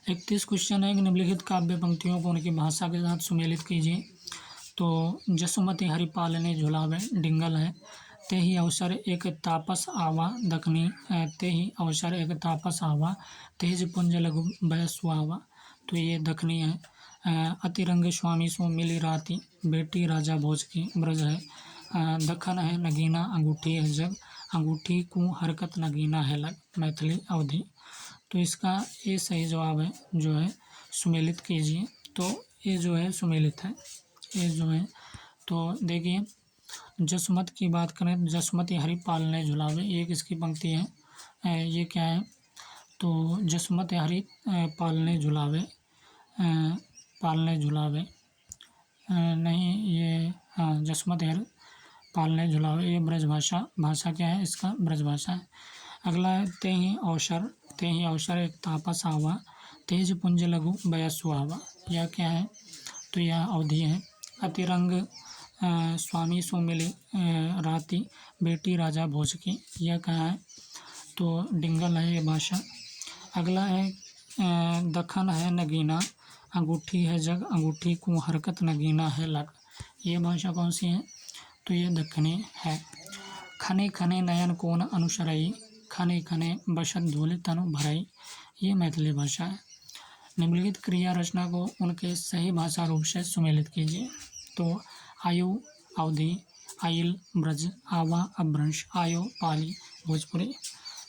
31 question है कि निम्नलिखित काव्य पंक्तियों को उनकी भाषा के साथ सुमेलित कीजिए। तो जसुमति हरिपाल ने झुलावे डिंगल है, ते ही अवसर एक तापस आवा दखनी, ते ही अवसर एक तापस आवा, तेज पुंज लघु बयसुआवा। तो ये दखनी है। अतिरंग स्वामी सो मिली राती, बेटी राजा भोज की ब्रज है। दखन है नगीना, अंगूठी है जग, अंगूठी को हरकत नगीना है लग। मैथिली अवधि। तो इसका ये सही जवाब है जो है सुमेलित कीजिए। तो ये जो है सुमेलित है, ये जो है। तो देखिए जसमत की बात करें, जसमति हरिपाल ने झुलावे, ये किसकी पंक्ति है? ये क्या है? तो जसमत हरि पाल ने झुलावे, पाल ने झुलावे, नहीं ये हाँ जसमत हरि पाल ने झुलावे, ये ब्रजभाषा, भाषा क्या है इसका? ब्रजभाषा है। अगला है ते ही अवसर, ते ही अवसर एक तापस आवा, तेज पुंज लघु बयसुआवा। यह क्या है? तो यह अवधि है। अतिरंग स्वामी सो मिली राती, बेटी राजा भोज की, यह कहाँ है? तो डिंगल है ये भाषा। अगला है दखन है नगीना, अंगूठी है जग, अंगूठी को हरकत नगीना है लग। ये भाषा कौन सी है? तो ये दखनी है। खने खने नयन कोन अनुसरई, खने खने बसत धूलि तनु भरई, ये मैथिली भाषा है। निम्नलिखित क्रिया रचना को उनके सही भाषा रूप से सुमेलित कीजिए। तो आयु अवधि, आइल ब्रज, आवा अपभ्रंश, आयो पाली भोजपुरी।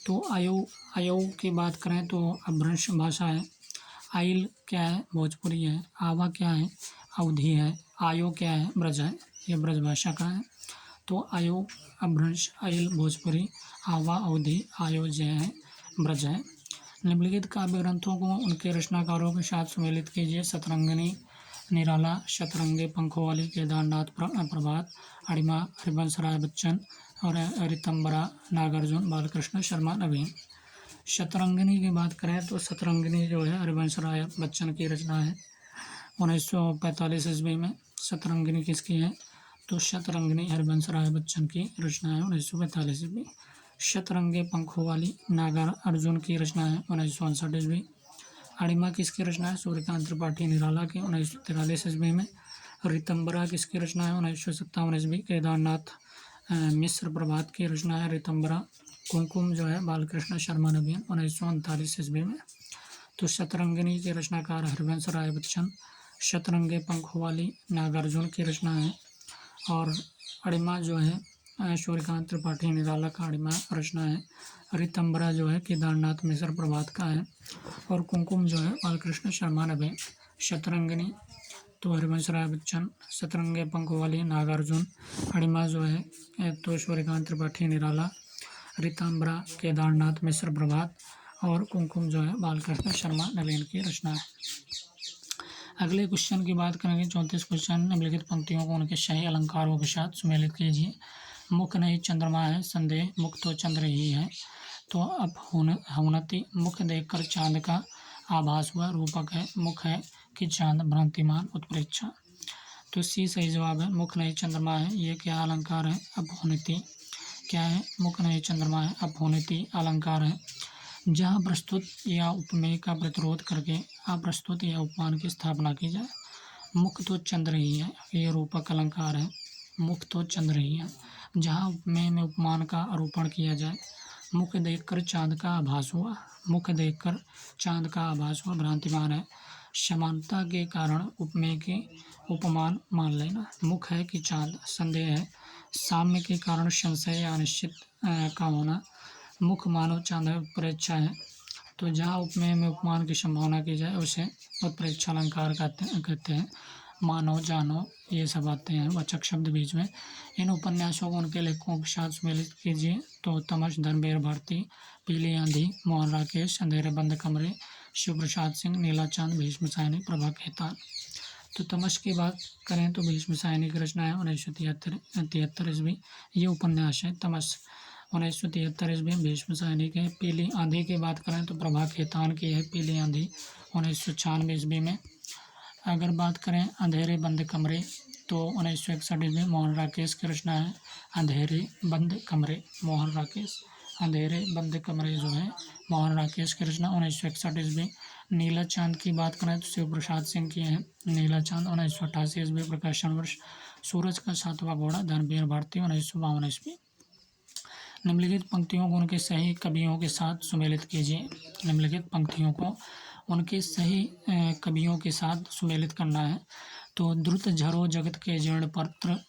तो आयु की बात करें तो अपभ्रंश भाषा है। आइल क्या है? भोजपुरी है। आवा क्या है? अवधि है। आयो क्या है? ब्रज है। ये ब्रज भाषा का है। तो आयो अपभ्रंश, आइल भोजपुरी, आवा अवधि, आयो जो है ब्रज है। निम्नलिखित काव्य ग्रंथों को उनके रचनाकारों के साथ सुमेलित कीजिए। शतरंगिनी निराला, शतरंगे पंखों वाली केदारनाथ प्रभात, अणिमा हरिवंश राय बच्चन और ऋतंबरा नागार्जुन बालकृष्ण शर्मा नवीन। शतरंगिनी की बात करें तो शतरंगिनी जो है हरिवंश राय बच्चन की रचना है 1945 ईस्वी में। शतरंगिनी किसकी है? तो शतरंगिनी हरिवंश राय बच्चन की रचना है 1945 ईस्वी। शतरंगे पंखों वाली नागार्जुन की रचना है 1959 ईस्वी। अणिमा किसकी रचना है? सूर्यकांत त्रिपाठी निराला की 1943 ईस्वी में। ऋतंबरा किसकी रचना है? 1957 ईस्वी। केदारनाथ मिश्र प्रभात की रचना है ऋतंबरा। कुमकुम जो है बालकृष्ण शर्मा नवीन 1939 ईस्वी में। तो शतरंगिनी के रचनाकार हरिवंश राय बच्चन, शतरंगे पंखों वाली नागार्जुन की रचना है, और अणिमा जो है सूर्यकांत त्रिपाठी निराला का अणिमा रचना है। ऋतंबरा जो है केदारनाथ मिश्र प्रभात का है, और कुमकुम जो है बालकृष्ण शर्मा नवीन। शतरंगिनी तो हरिवंश राय बच्चन, शतरंगे पंखों वाली नागार्जुन, अणिमा जो है तो सूर्यकांत त्रिपाठी निराला, ऋतंबरा केदारनाथ मिश्र प्रभात, और कुमकुम जो है बालकृष्ण शर्मा नवीन की रचना है। अगले क्वेश्चन की बात करेंगे 34 क्वेश्चन। निम्नलिखित पंक्तियों को उनके सही अलंकारों के साथ सुमेलित कीजिए। मुख नहीं चंद्रमा है संदेह, मुख तो चंद्र ही है। तो अब हुनति, मुख देखकर चांद का आभास हुआ, रूपक है, मुख है कि चांद भ्रांतिमान उत्प्रेक्षा। तो सी सही जवाब है। मुख नहीं चंद्रमा है, ये क्या अलंकार है? अपहुनिति। क्या है? मुख नहीं चंद्रमा है, अपहुनिति अलंकार है। जहाँ प्रस्तुत या उपमेय का प्रतिरोध करके अप्रस्तुत या उपमान की स्थापना की जाए। मुख तो चंद्र ही है, ये रूपक अलंकार है। मुख तो चंद्र ही है। जहाँ उपमेय में उपमान का आरोपण किया जाए। मुख देखकर चांद का आभास हुआ, मुख देखकर चांद का आभास हुआ भ्रांतिमान है। समानता के कारण उपमेय के उपमान मान लेना। मुख है कि चांद संदेह है। साम्य के कारण संशय या अनिश्चित का होना। मुख मानव चांद उत्प्रेक्षा है। तो जहाँ उपमेय में उपमान की संभावना की जाए उसे उत्प्रेक्षा अलंकार कहते हैं। मानव, जानो, ये सब आते हैं वाचक शब्द बीच में। इन उपन्यासों को उनके लेखकों के साथ सम्मिलित कीजिए। तो तमस, धर्मवीर भारती, पीली आंधी, मोहन राकेश, अंधेरे बंद कमरे, शिव प्रसाद सिंह, नीला चांद, भीष्म सैनी, प्रभा खेतान। तो तमस की बात करें तो भीष्म सैनी की रचना है 1973 ईस्वी। ये उपन्यास है तमस 1973 ईस्वी भीष्म सैनी के। पीली आंधी की बात करें तो प्रभा खेतान की है पीली आंधी 1996 ईस्वी में। अगर बात करें अंधेरे बंद कमरे तो 1961 ईस्वी मोहन राकेश की रचना है अंधेरे बंद कमरे। मोहन राकेश, अंधेरे बंद कमरे जो है मोहन राकेश की रचना 1961 ईस्वी। नीला चांद की बात करें तो शिव प्रसाद सिंह की है नीला चांद 1988 ईस्वी प्रकाशन वर्ष। सूरज का सातवां घोड़ा धर्मवीर भारती 1952 ईस्वी। निम्नलिखित पंक्तियों को उनके सही कवियों के साथ सुमेलित कीजिए। निम्नलिखित पंक्तियों को उनके सही कवियों के साथ सुमेलित करना है। तो द्रुत झरो जगत के जीर्ण पत्र,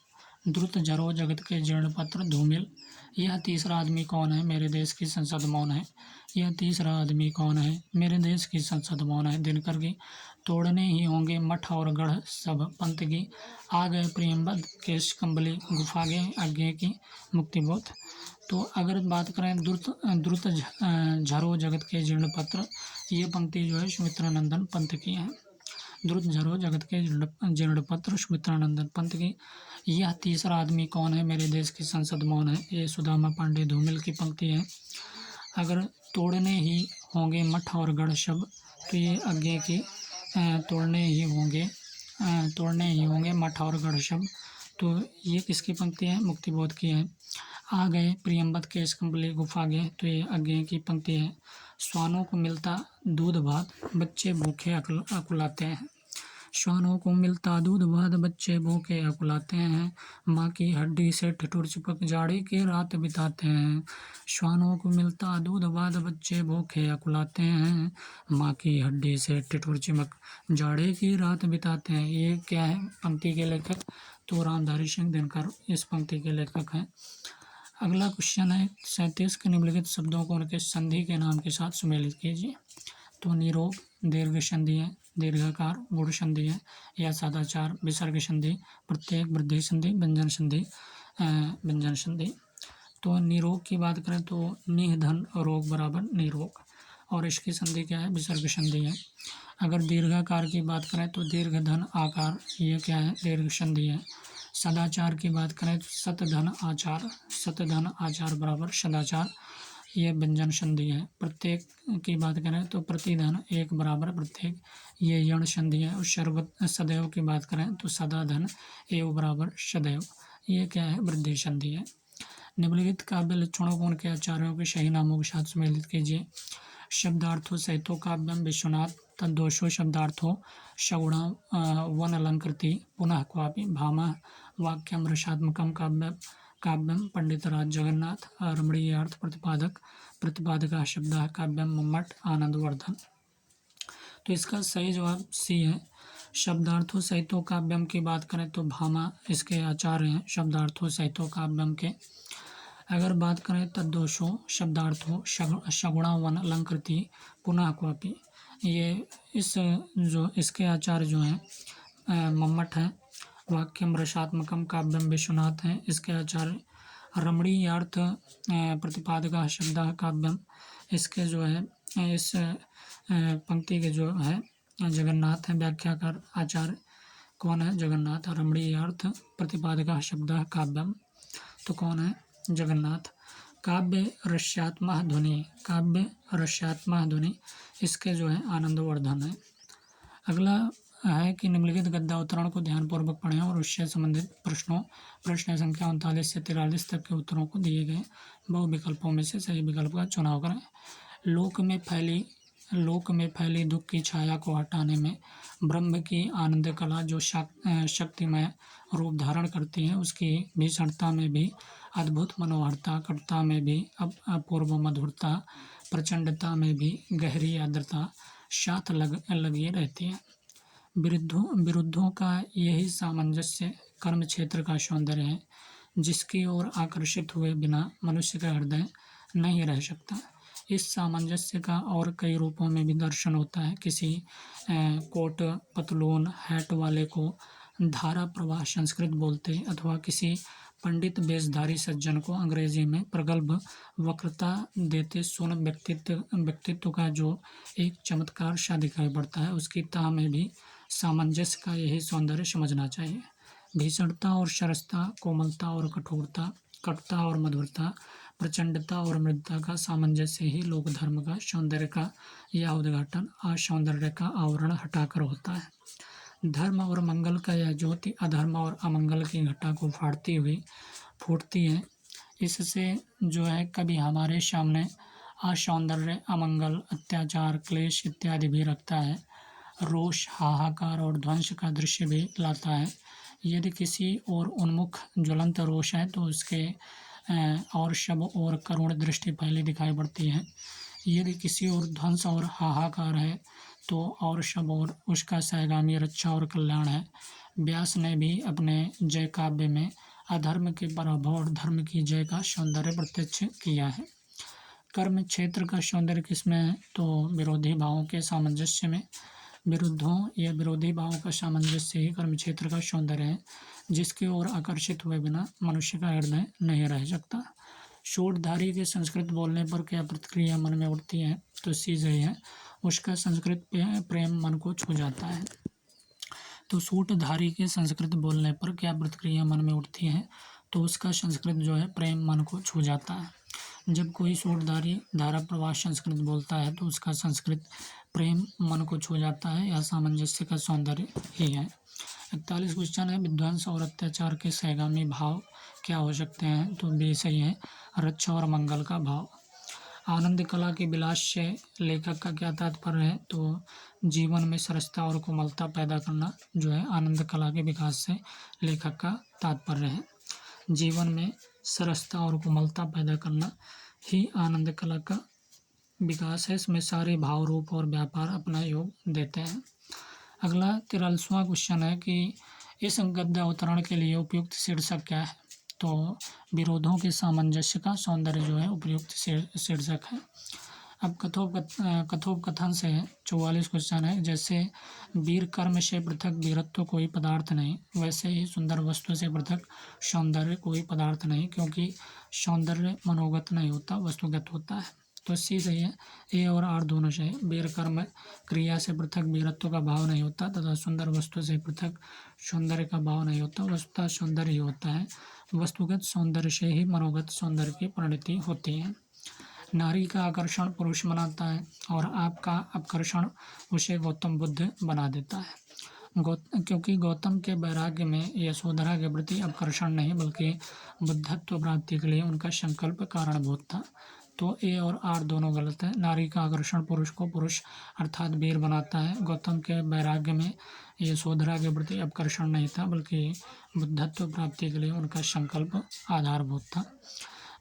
द्रुत झरो जगत के जीर्ण पत्र धूमिल। यह तीसरा आदमी कौन है, मेरे देश की संसद मौन है। यह तीसरा आदमी कौन है, मेरे देश की संसद मौन है। दिनकर की तोड़ने ही होंगे मठ और गढ़ सब पंथ की। आ गए प्रियंबद केश कंबली गुफा गे आज्ञा की मुक्ति बोध। तो अगर बात करें द्रुत द्रुत झरो जगत के जीर्ण पत्र, ये पंक्ति जो है सुमित्रानंदन पंत की है। द्रुत झरो जगत के जीर्ण पत्र सुमित्रानंदन पंत की। यह तीसरा आदमी कौन है, मेरे देश की संसद मौन है, ये सुदामा पांडे धूमिल की पंक्ति है। अगर तोड़ने ही होंगे मठ और गढ़ शब, तो ये आज्ञा की तोड़ने ही होंगे मठ और गढ़ शब, तो ये किसकी पंक्ति है, मुक्तिबोध की है। आ गए प्रियंबद केश कंबली गुफा गए, तो ये आज्ञा की पंक्ति है। श्वानों को मिलता दूध भात बच्चे भूखे अकुलाते हैं। श्वानों को मिलता दूध भात बच्चे भूखे अकुलाते हैं। माँ की हड्डी से ठिठुर चिपक जाड़े की रात बिताते हैं। श्वानों को मिलता दूध भात बच्चे भूखे अकुलाते हैं। माँ की हड्डी से ठिठुर चिपक जाड़े की रात बिताते हैं। ये क्या है पंक्ति के लेखक, तो रामधारी सिंह दिनकर इस पंक्ति के लेखक हैं। अगला क्वेश्चन है 37 के निम्नलिखित शब्दों को उनके संधि के नाम के साथ सुमेलित कीजिए। तो निरोग दीर्घ संधि है, दीर्घकार गुण संधि है, या सदाचार विसर्ग संधि, प्रत्येक वृद्धि संधि, व्यंजन संधि, व्यंजन संधि। तो निरोग की बात करें तो निधन रोग बराबर निरोग, और इसकी संधि क्या है, विसर्ग संधि है। अगर दीर्घाकार की बात करें तो दीर्घ धन आकार, ये क्या है, दीर्घ संधि है। सदाचार की बात करें तो सतधन आचार, सतधन आचार बराबर सदाचार, ये व्यंजन संधि है। प्रत्येक की बात करें तो प्रतिधन एक बराबर प्रत्येक, ये यण संधि है। और सर्वत सदैव की बात करें तो सदा धन एव बराबर सदैव, ये क्या है, वृद्धि संधि है। निम्नलिखित काव्य लक्षणों को उनके आचार्यों के सही नामों के साथ सम्मिलित कीजिए। शब्दार्थो सहितो काव्यम विश्वनाथ तद्दोषो शब्दार्थो सगुण वन अलंकृति पुनः क्वापि भामा वाक्यम रसात्मकम काव्यम पंडितराज जगन्नाथ रमणीय अर्थ प्रतिपादक शब्द काव्यम मम्मट आनंदवर्धन। तो इसका सही जवाब सी है। शब्दार्थों सहितो काव्यम की बात करें तो भामा इसके आचार्य हैं शब्दार्थों सहितो काव्यम के। अगर बात करें तद्दोषो शब्दार्थो सगुणा वन अलंकृति पुनः क्वापि, ये इसके आचार्य जो हैं मम्मट हैं। वाक्यम रसात्मकम काव्यम विश्वनाथ हैं, इसके आचार्य। रमणीय अर्थ प्रतिपादक शब्द काव्यम, इसके जो है इस पंक्ति के जो है जगन्नाथ हैं व्याख्याकार आचार्य। कौन है, जगन्नाथ। रमणीय अर्थ प्रतिपादक शब्द काव्यम, तो कौन है, जगन्नाथ। काव्य रस्यात्मा ध्वनि, काव्य रस्यात्मा ध्वनि, इसके जो है आनंदवर्धन है। अगला है कि निम्नलिखित गद्यावतरण को ध्यानपूर्वक पढ़ें और उससे संबंधित प्रश्न संख्या 39 से 43 तक के उत्तरों को दिए गए बहु विकल्पों में से सही विकल्प का चुनाव करें। लोक में फैली दुख की छाया को हटाने में ब्रह्म की आनंद कला जो शक्तिमय रूप धारण करती है, उसकी भीषणता में भी अद्भुत मनोहरता, कटुता में भी अपूर्व मधुरता, प्रचंडता में भी गहरी आर्द्रता साथ लगी रहती है। विरुद्धों का यही सामंजस्य कर्म क्षेत्र का सौंदर्य है, जिसकी ओर आकर्षित हुए बिना मनुष्य का हृदय नहीं रह सकता। इस सामंजस्य का और कई रूपों में भी दर्शन होता है। किसी कोट पतलून हैट वाले को धारा प्रवाह संस्कृत बोलते, अथवा किसी पंडित वेशधारी सज्जन को अंग्रेजी में प्रगल्भ वक्रता देते सोन व्यक्तित्व का जो एक चमत्कार सा दिखाई पड़ता है, उसकी तह में भी सामंजस्य का यही सौंदर्य समझना चाहिए। भीषणता और सरसता, कोमलता और कठोरता, कटुता और मधुरता, प्रचंडता और मृदुता का सामंजस्य ही लोक धर्म का सौंदर्य का यह उद्घाटन असौंदर्य का आवरण हटाकर होता है। धर्म और मंगल का यह ज्योति अधर्म और अमंगल की घटा को फाड़ती हुई फूटती है। इससे जो है कभी हमारे सामने असौंदर्य, अमंगल, अत्याचार, क्लेश इत्यादि भी रखता है। रोष, हाहाकार और ध्वंस का दृश्य भी लाता है। यदि किसी ओर उन्मुख ज्वलंत रोष है तो उसके और शब और करुण दृष्टि पहले दिखाई पड़ती है। यदि किसी ओर ध्वंस और हाहाकार है तो और शब और उसका सहगामी रक्षा और कल्याण है। व्यास ने भी अपने जय काव्य में अधर्म के पराभव और धर्म की जय का सौंदर्य प्रत्यक्ष किया है। कर्म क्षेत्र का सौंदर्य किसमें है तो विरोधी भावों के सामंजस्य में। विरुद्धों या विरोधी भावों का सामंजस्य ही कर्म क्षेत्र का सौंदर्य है, जिसकी ओर आकर्षित हुए बिना मनुष्य का हृदय नहीं रह सकता। शूद्रधारी के संस्कृत बोलने पर क्या प्रतिक्रिया मन में उठती है तो सीधे है, उसका संस्कृत प्रेम मन को छू जाता है। तो सूटधारी के संस्कृत बोलने पर क्या प्रतिक्रिया मन में उठती है तो उसका संस्कृत जो है प्रेम मन को छू जाता है। जब कोई सूटधारी धारा प्रवाह संस्कृत बोलता है तो उसका संस्कृत प्रेम मन को छू जाता है। यह सामंजस्य का सौंदर्य ही है। 41 क्वेश्चन है, विध्वंस और अत्याचार के सहगामी भाव क्या हो सकते हैं तो बी सही है, रक्षा और मंगल का भाव। आनंद कला के विलास से लेखक का क्या तात्पर्य है तो जीवन में सरसता और कोमलता पैदा करना जो है आनंद कला के विकास से लेखक का तात्पर्य है। जीवन में सरसता और कोमलता पैदा करना ही आनंद कला का विकास है। इसमें सारे भाव, रूप और व्यापार अपना योग देते हैं। अगला 43वां क्वेश्चन है कि इस गद्य अवतरण के लिए उपयुक्त शीर्षक क्या है तो विरोधों के सामंजस्य का सौंदर्य जो है उपयुक्त शीर्षक है। अब कथोपकथन से 44 क्वेश्चन है, जैसे वीर कर्म से पृथक वीरत्व कोई पदार्थ नहीं, वैसे ही सुंदर वस्तु से पृथक सौंदर्य कोई पदार्थ नहीं, क्योंकि सौंदर्य मनोगत नहीं होता, वस्तुगत होता है। तो सी सही है, ए और आर दोनों सही है। वीर कर्म क्रिया से पृथक वीरत्व का भाव नहीं होता तथा सुंदर वस्तु से पृथक सौंदर्य का भाव नहीं होता, वस्तुतः सौंदर्य ही होता है। वस्तुगत सौंदर्य से ही मनोगत सौंदर्य की परिणति होती है। नारी का आकर्षण पुरुष बनाता है और आपका आकर्षण उसे गौतम बुद्ध बना देता है। क्योंकि गौतम के वैराग्य में यशोधरा के प्रति आकर्षण नहीं बल्कि बुद्धत्व प्राप्ति के लिए उनका संकल्प कारणभूत था। तो ए और आर दोनों गलत है। नारी का आकर्षण पुरुष को पुरुष अर्थात वीर बनाता है। गौतम के वैराग्य में यशोधरा के प्रति आकर्षण नहीं था बल्कि बुद्धत्व प्राप्ति के लिए उनका संकल्प आधारभूत था।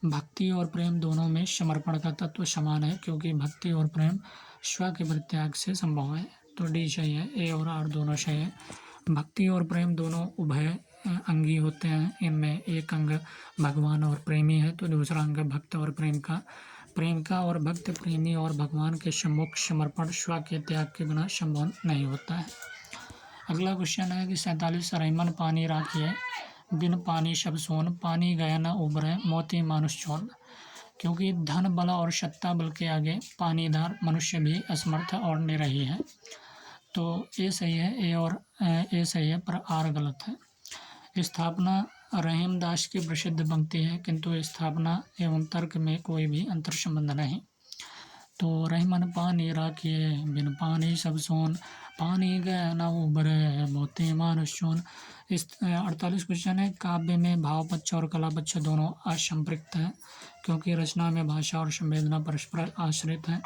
भक्ति और प्रेम दोनों में समर्पण का तत्व समान है, क्योंकि भक्ति और प्रेम स्व के परित्याग से संभव है। तो डी सही है, ए और आर दोनों सही है। भक्ति और प्रेम दोनों उभय अंगी होते हैं। इनमें एक अंग भगवान और प्रेमी है तो दूसरा अंग भक्त और प्रेम का और भक्त, प्रेमी और भगवान के सम्मुख समर्पण स्व के त्याग के बिना संभव नहीं होता है। अगला क्वेश्चन है कि 47 रहीमन पानी राखिए बिन पानी सब सोन, पानी गया न उबरे मोती मानुष चोन। क्योंकि धन बल और सत्ता बल के आगे पानीदार मनुष्य भी असमर्थ और निरही है। तो ए सही है, ए सही है पर आर गलत है। स्थापना रहीमदास की प्रसिद्ध पंक्ति है, किंतु स्थापना एवं तर्क में कोई भी अंतर संबंध नहीं। तो रहीमन पानी राखिए बिन पानी सब सोन, पानी गया न उबरे मोती मानुष चोन। इस 48 क्वेश्चन है, काव्य में भाव पक्ष और कला पक्ष दोनों असंपृक्त हैं, क्योंकि रचना में भाषा और संवेदना परस्पर आश्रित हैं।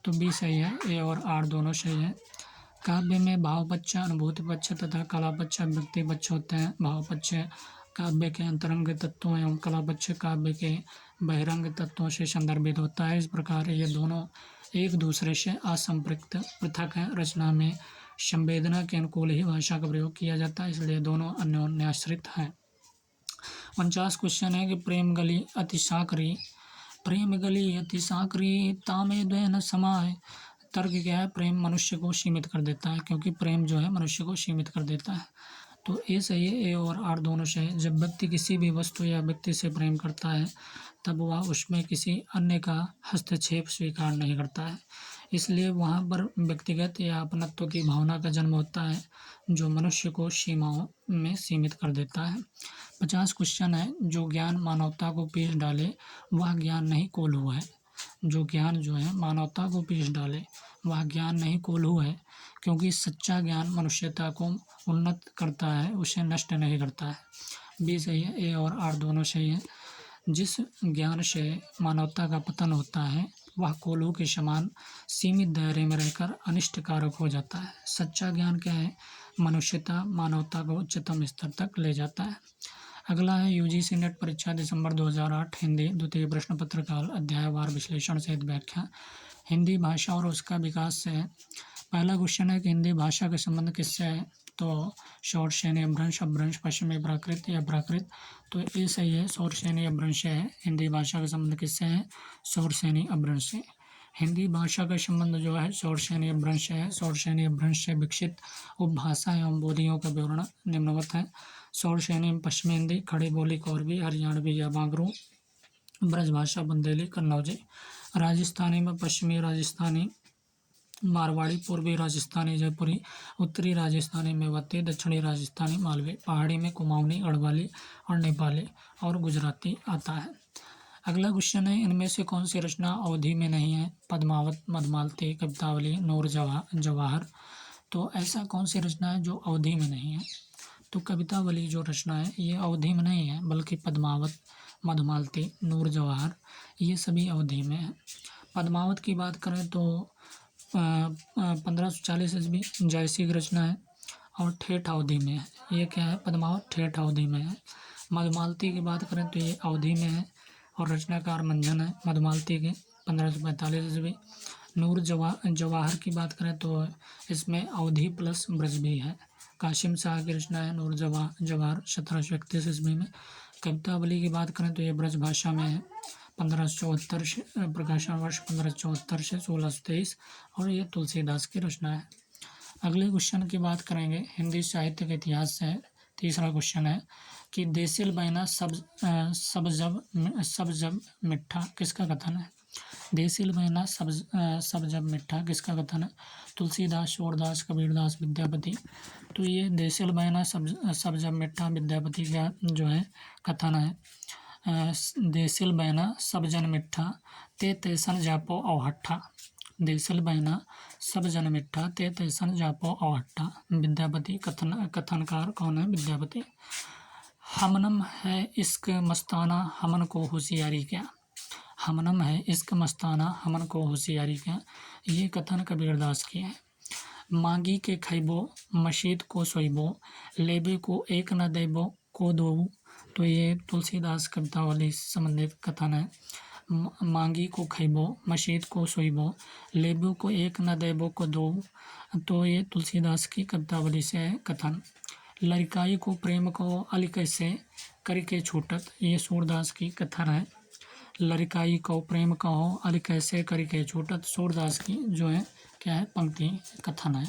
तो बी सही है, ए और आर दोनों सही है। काव्य में भाव पक्ष अनुभूति पक्ष तथा कला पक्ष अभिव्यक्ति पक्ष होते हैं। भाव पक्ष काव्य के अंतरंग तत्वों एवं कला पक्ष काव्य के बहिरंग तत्वों से संदर्भित होता है। इस प्रकार ये दोनों एक दूसरे से असंपृक्त पृथक हैं। रचना में संवेदना के अनुकूल ही भाषा का प्रयोग किया जाता है, इसलिए दोनों अन्योन्याश्रित हैं। 49 क्वेश्चन है कि प्रेम गली अति साकरी तामे द्वय न समाय। तर्क क्या है, प्रेम मनुष्य को सीमित कर देता है, क्योंकि प्रेम जो है मनुष्य को सीमित कर देता है। तो ए सही है, ए और आर दोनों सही है। जब व्यक्ति किसी भी वस्तु या व्यक्ति से प्रेम करता है तब वह उसमें किसी अन्य का हस्तक्षेप स्वीकार नहीं करता है, इसलिए वहाँ पर व्यक्तिगत या अपनत्व की भावना का जन्म होता है, जो मनुष्य को सीमाओं में सीमित कर देता है। 50 क्वेश्चन है, जो ज्ञान मानवता को पीस डाले वह ज्ञान नहीं कोल्हू है। जो ज्ञान जो है मानवता को पीस डाले वह ज्ञान नहीं कोल्हू है, क्योंकि सच्चा ज्ञान मनुष्यता को उन्नत करता है, उसे नष्ट नहीं करता है। बी सही है, ए और आर दोनों सही है। जिस ज्ञान से मानवता का पतन होता है वह कोल्हू के समान सीमित दायरे में रहकर अनिष्टकारक हो जाता है। सच्चा ज्ञान क्या है? मनुष्यता, मानवता को उच्चतम स्तर तक ले जाता है। अगला है यूजीसी नेट परीक्षा दिसंबर 2008 हिंदी द्वितीय प्रश्न पत्र काल अध्यायवार विश्लेषण सहित व्याख्या। हिंदी भाषा और उसका विकास से है। पहला क्वेश्चन है कि हिंदी भाषा का संबंध किससे है? तो शौरसेनी अपभ्रंश, अपभ्रंश पश्चिमी प्राकृत या प्राकृत, तो ये सही है, शौरसेनी अपभ्रंश है। हिंदी भाषा का संबंध किससे है? शौरसेनी अपभ्रंश से। हिंदी भाषा का संबंध जो है शौरसेनी अपभ्रंश है। शौरसेनी अपभ्रंश से विकसित उपभाषा एवं बोलियों का विवरण निम्नवत है। शौरसेनी में पश्चिमी हिंदी, खड़ी बोली कोरबी, हरियाणवी या बांगरू, ब्रजभाषा बुंदेली, कन्नौजी। राजस्थानी में पश्चिमी राजस्थानी, मारवाड़ी, पूर्वी राजस्थानी जयपुरी, उत्तरी राजस्थानी मेवाती, दक्षिणी राजस्थानी मालवी, पहाड़ी में कुमाऊनी, गढ़वाली और नेपाली और गुजराती आता है। अगला क्वेश्चन है इनमें से कौन सी रचना अवधि में नहीं है? पद्मावत, मधुमालती, कवितावली, नूर जवाहर। तो ऐसा कौन सी रचना है जो अवधि में नहीं है? तो कवितावली जो रचना है ये अवधि में नहीं है, बल्कि पद्मावत, मधुमालती, नूर जवाहर ये सभी अवधि में है। पद्मावत की बात करें तो 1540 ईस्वी जयसी की रचना है और ठेठ अवधि में है। ये क्या है? पद्मावत ठेठ अवधि में है। मधुमालती की बात करें तो ये अवधि में है और रचनाकार मंझन है मधुमालती के, 1545 ईस्वी। नूर जवाहर की बात करें तो इसमें अवधि प्लस ब्रज भी है। कासिम शाह की रचना है नूर जवाहर, 1731 ईस्वी में। कवितावली की बात करें तो ये ब्रज भाषा में है, 1574 से प्रकाशन वर्ष 1574 से 1623 और ये तुलसीदास की रचना है। अगले क्वेश्चन की बात करेंगे हिंदी साहित्य के इतिहास से। तीसरा क्वेश्चन है कि देसिल बैना सब जब मिठा किसका कथन है? देसिल बैना सब जब मिठा किसका कथन है? तुलसीदास, सूरदास, कबीरदास, विद्यापति। तो ये देसिल बैना सब जब मिठा विद्यापति का जो है कथन है। देसिल बैना सब जन मिठा ते तैसन जापो अवहट्ठा। देसिल बैना सब जन मिठा ते तैसन जापो अवहट्ठा। विद्यापति कथनकार कौन है? विद्यापति। हमनम है इश्क मस्ताना हमन को होशियारी क्या। हमनम है इश्क मस्ताना हमन को होशियारी क्या, ये कथन कबीरदास की है। मांगी के खैबो मशीद को सोइबो, लेबे को एक न देबो को दो। तो ये तुलसीदास कवितावली से संबंधित कथन है। मांगी को खैबो मशीद को सोइबो, लेबो को एक न देबो को दो। तो ये तुलसीदास की कवितावली से है कथन। लड़काई को प्रेम को अल कैसे करके छूटत, ये सूरदास की कथन है। लड़काई को प्रेम कहो अल कैसे करके छूटत, सूरदास की जो है क्या है? पंक्ति कथन है।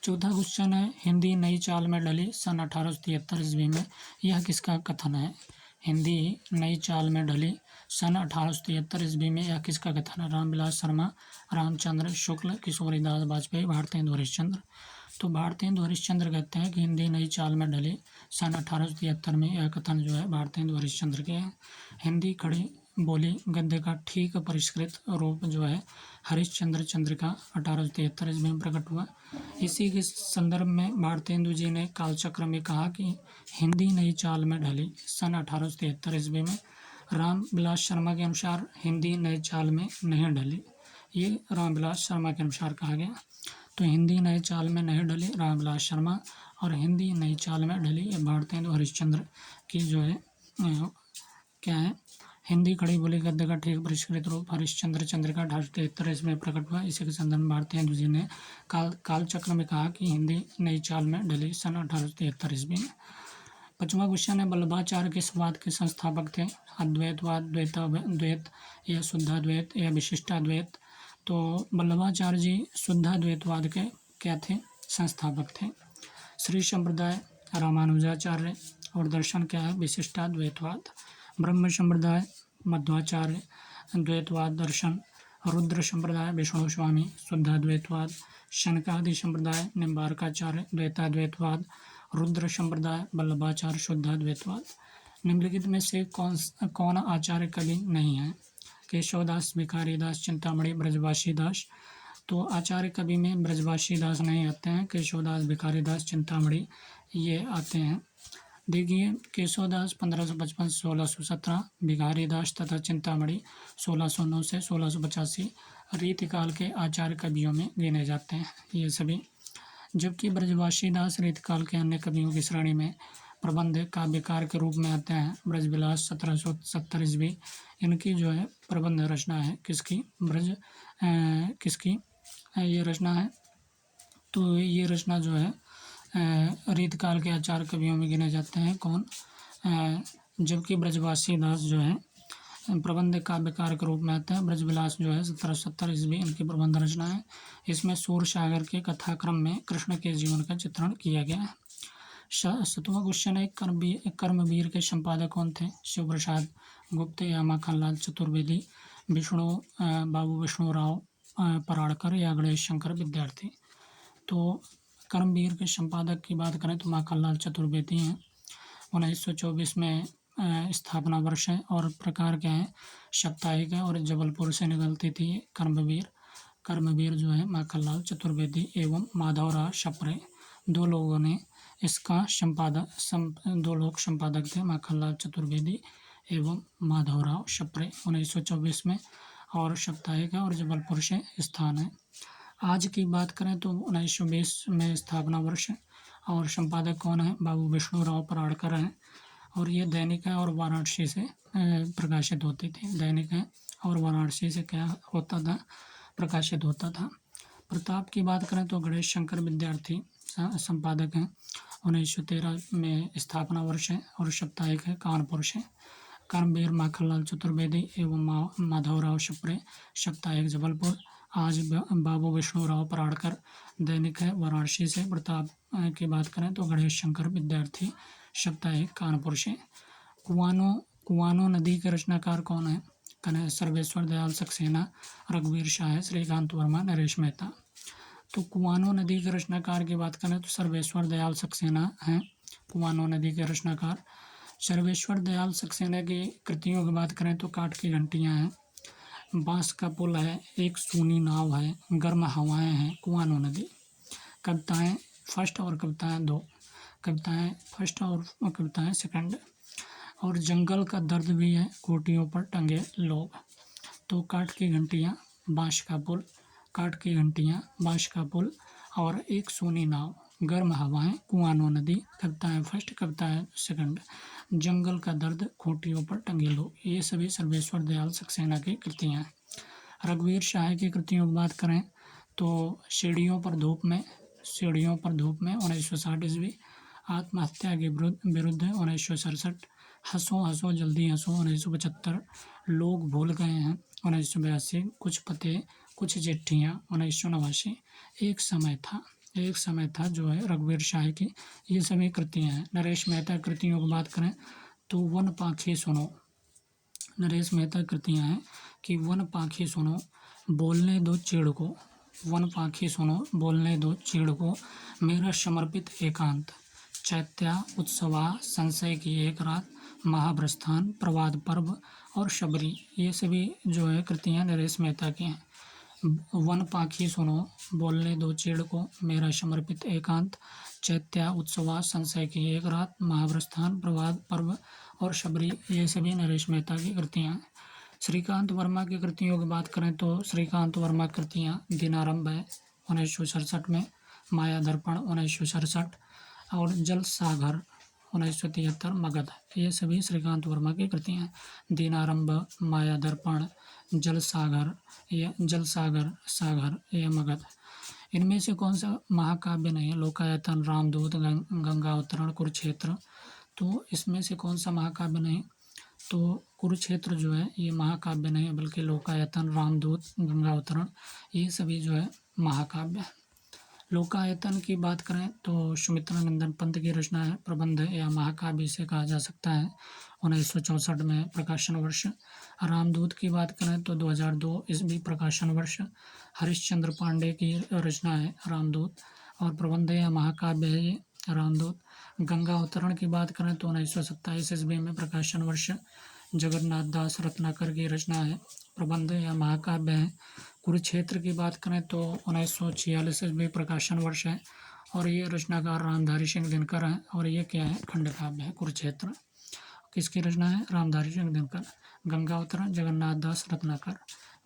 चौथा क्वेश्चन है हिंदी नई चाल में ढली सन 1873 ईस्वी में, यह किसका कथन है? हिंदी नई चाल में ढली सन 1873 ईस्वी में, यह किसका कथन है? रामविलास शर्मा, रामचंद्र शुक्ल, किशोरीदास वाजपेयी, भारतेंदु हरिश्चंद्र। तो भारतेंदु हरिश्चंद्र कहते हैं कि हिंदी नई चाल में ढली सन 1873 में, यह कथन जो है भारतेंदु हरिश्चंद्र के है। हिंदी खड़ी बोली गद्य का ठीक परिष्कृत रूप जो है हरिश्चंद्र चंद्रिका 1873 ईस्वी में प्रकट हुआ। इसी के संदर्भ में भारतेंदु जी ने कालचक्र में कहा कि हिंदी नई चाल में ढली सन 1873 ईस्वी में। रामविलास शर्मा के अनुसार हिंदी नई चाल में नहीं ढली, ये रामविलास शर्मा के अनुसार कहा गया। तो हिंदी नई चाल में नहीं ढली रामविलास शर्मा, और हिंदी नई चाल में ढली ये भारतेंदु हरिश्चंद्र की जो है क्या है? हिंदी खड़ी बोली गद्य का ठीक परिष्कृत रूप हरिश्चंद्र चंद्रिका 1873 ईस्वी में प्रकट हुआ। इसी के संदर्भ में भारतेंदु जी ने कालचक्र में कहा कि हिंदी नई चाल में ढली सन 1873 ईस्वी में। पांचवा क्वेश्चन है वल्लभाचार्य किस वाद के संस्थापक थे? अद्वैतवाद, द्वैत या शुद्धाद्वैत या विशिष्टाद्वैत। तो वल्लभाचार्य जी शुद्धाद्वैतवाद के क्या थे? संस्थापक थे। श्री संप्रदाय रामानुजाचार्य और दर्शन क्या है? विशिष्टाद्वैतवाद। ब्रह्म संप्रदाय मध्वाचार्य, द्वैतवाद दर्शन। रुद्र संप्रदाय विष्णु स्वामी, शुद्धाद्वैतवाद। शनकादि संप्रदाय निम्बारकाचार्य, द्वैताद्वैतवाद। रुद्र संप्रदाय वल्लभाचार्य, शुद्धाद्वैतवाद। निम्नलिखित में से कौन आचार्य कवि नहीं है? केशवदास, भिखारीदास, चिंतामणि, ब्रजवासी दास। तो आचार्य कवि में ब्रजवासी दास नहीं आते हैं, केशवदास, भिखारीदास, चिंतामणि ये आते हैं। देखिए, केशवदास 1555-1617, भिखारी दास तथा चिंतामणि 1609 से 1685 रीतिकाल के आचार्य कवियों में गिने जाते हैं ये सभी। जबकि ब्रजवासी दास रीतिकाल के अन्य कवियों की श्रेणी में प्रबंध काव्यकार के रूप में आते हैं। ब्रजविलास 1770 ईस्वी इनकी जो है प्रबंध रचना है। किसकी ये रचना है, तो ये रचना जो है रीतकाल के आचार्य कवियों में गिने जाते हैं। कौन? जबकि ब्रजवासी दास जो है प्रबंध काव्यकार के रूप में आता है। ब्रजविलास जो है 1770 ईस्वी इनकी प्रबंध रचना है। इसमें सूरसागर के कथाक्रम में कृष्ण के जीवन का चित्रण किया गया है। 7वां क्वेश्चन है, कर्मवीर के संपादक कौन थे? शिव प्रसाद गुप्त या माखनलाल चतुर्वेदी, बाबू विष्णुराव पराड़कर या गणेश शंकर विद्यार्थी। तो कर्मवीर के संपादक की बात करें तो माखनलाल चतुर्वेदी हैं। 1924 में स्थापना वर्ष है और प्रकार क्या है? साप्ताहिक है और जबलपुर से निकलती थी कर्मवीर जो है माखनलाल चतुर्वेदी एवं माधवराव शप्रे, दो लोग संपादक थे, माखनलाल चतुर्वेदी एवं माधवराव शप्रे। 1924 में और साप्ताहिक है और जबलपुर से स्थान है। आज की बात करें तो 1920 में स्थापना वर्ष और संपादक कौन है? बाबू विष्णुराव पराड़कर हैं और ये दैनिक है और वाराणसी से प्रकाशित होती थी। दैनिक है और वाराणसी से क्या होता था? प्रकाशित होता था। प्रताप की बात करें तो गणेश शंकर विद्यार्थी संपादक हैं। 1913 में स्थापना वर्ष है और साप्ताहिक है, कानपुर से। कर्मवीर माखनलाल चतुर्वेदी एवं माधवराव शप्रे, साप्ताहिक जबलपुर। आज बाबू विष्णुराव पराड़कर, दैनिक है, वाराणसी से। प्रताप की बात करें तो गणेश शंकर विद्यार्थी, साप्ताहिक, कानपुर से। कुआनो नदी के रचनाकार कौन है? सर्वेश्वर दयाल सक्सेना, रघुवीर शाह, श्रीकांत वर्मा, नरेश मेहता। तो कुआनो नदी के रचनाकार की बात करें तो सर्वेश्वर दयाल सक्सेना हैं कुआनो नदी के रचनाकार। सर्वेश्वर दयाल सक्सेना की कृतियों की बात करें तो काठ की घंटियाँ हैं, बांस का पुल है, एक सूनी नाव है, गर्म हवाएं हैं, कुआनो नदी। कविताएं फर्स्ट और कविताएं दो, कविताएं फर्स्ट और कविताएं सेकंड। और जंगल का दर्द भी है, कोटियों पर टंगे लोग। तो काठ की घंटियाँ, बांस का पुल, काठ की घंटियाँ, बांस का पुल और एक सूनी नाव, गर्म हवाएं, कुआनो नदी। कविताएं फर्स्ट, कविताएं सेकंड। जंगल का दर्द, खूंटियों पर टंगे लोग, ये सभी सर्वेश्वर दयाल सक्सेना की कृतियाँ हैं। रघुवीर शाह की कृतियों की बात करें तो सीढ़ियों पर धूप में 1960 ईस्वी। आत्महत्या के विरुद्ध 1967। हंसो हंसो जल्दी हंसो 1975। लोग भूल गए हैं 1982। कुछ पते कुछ चिट्ठियाँ 1989। एक समय था जो है रघुवीर शाह की ये सभी कृतियाँ हैं। नरेश मेहता कृतियों की बात करें तो वन पाखी सुनो, नरेश मेहता कृतियाँ हैं कि वन पाखी सुनो, बोलने दो चीड़ को, वन पाखी सुनो, बोलने दो चीड़ को, मेरा समर्पित एकांत, चैत्या उत्सवा, संशय की एक रात, महाप्रस्थान, प्रवाद पर्व और शबरी, ये सभी जो है कृतियाँ नरेश मेहता की हैं। वन पाखी सुनो, बोलने दो चीड़ को, मेरा समर्पित एकांत, चैत्या उत्सवा, संशय की एक रात, महाप्रस्थान, प्रवाद पर्व और शबरी, ये सभी नरेश मेहता की कृतियाँ हैं। श्रीकांत वर्मा की कृतियों की बात करें तो श्रीकांत वर्मा कृतियाँ दिनारंभ है 1967 में, माया दर्पण 1967 और जल सागर 1973, मगध, ये सभी श्रीकांत वर्मा की कृतियाँ हैं। दिनारंभ, माया दर्पण, जल सागर, ये मगध। इनमें से कौन सा महाकाव्य नहीं है? लोकायतन, रामदूत, गंगा अवतरण, कुरुक्षेत्र। तो इसमें से कौन सा महाकाव्य नहीं? तो कुरुक्षेत्र जो है ये महाकाव्य नहीं है, बल्कि लोकायतन, रामदूत, गंगा अवतरण, ये सभी जो है महाकाव्य है। लोकायतन की बात करें तो सुमित्रा नंदन पंत की रचना है, प्रबंध या महाकाव्य इसे कहा जा सकता है। 1964 में प्रकाशन वर्ष। रामदूत की बात करें तो 2002 ईस्वी प्रकाशन वर्ष। हरिश्चंद्र पांडे की रचना है रामदूत और प्रबंध या महाकाव्य है ये रामदूत। गंगा अवतरण की बात करें तो 1927 ईस्वी में प्रकाशन वर्ष। जगन्नाथ दास रत्नाकर की रचना है, प्रबंध या महाकाव्य है। कुरुक्षेत्र की बात करें तो 1946 ईस्वी प्रकाशन वर्ष है और ये रचनाकार रामधारी सिंह दिनकर हैं और ये क्या है, खंडकाव्य है कुरुक्षेत्र। किसकी रचना है, रामधारी सिंह दिनकर। गंगावतरण जगन्नाथ दास रत्नाकर।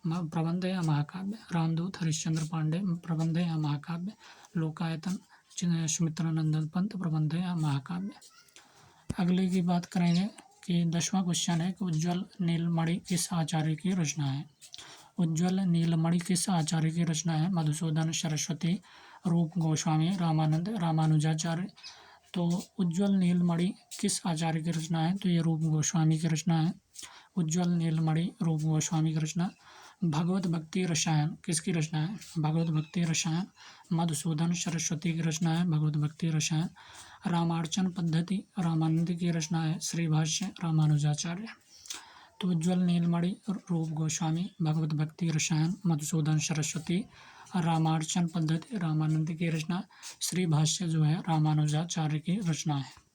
प्रबंध या महाकाव्य, रामदूत हरिश्चंद्र पांडे प्रबंध या महाकाव्य। लोकायतन सुमित्रानंदन पंत प्रबंध या महाकाव्य। अगले की बात करेंगे कि 10वां क्वेश्चन है कि उज्ज्वल नीलमणि किस आचार्य की रचना है। उज्ज्वल नीलमणि किस आचार्य की रचना है, मधुसूदन सरस्वती, रूप गोस्वामी, रामानंद, रामानुजाचार्य। तो उज्ज्वल नीलमणि किस आचार्य की रचना है, तो ये रूप गोस्वामी की रचना है। उज्ज्वल नीलमणि रूप गोस्वामी की रचना। भगवत भक्ति रसायन किसकी रचना है, भगवत भक्ति रसायन मधुसूदन सरस्वती की रचना है, भगवत भक्ति रसायन। रामार्चन पद्धति रामानंद की रचना है, श्री भाष्य रामानुजाचार्य। तो उज्ज्वल नीलमणि रूप गोस्वामी, भगवत भक्ति रसायन मधुसूदन सरस्वती, रामार्चन पद्धति रामानंद की रचना, श्री भाष्य जो है रामानुजाचार्य की रचना है।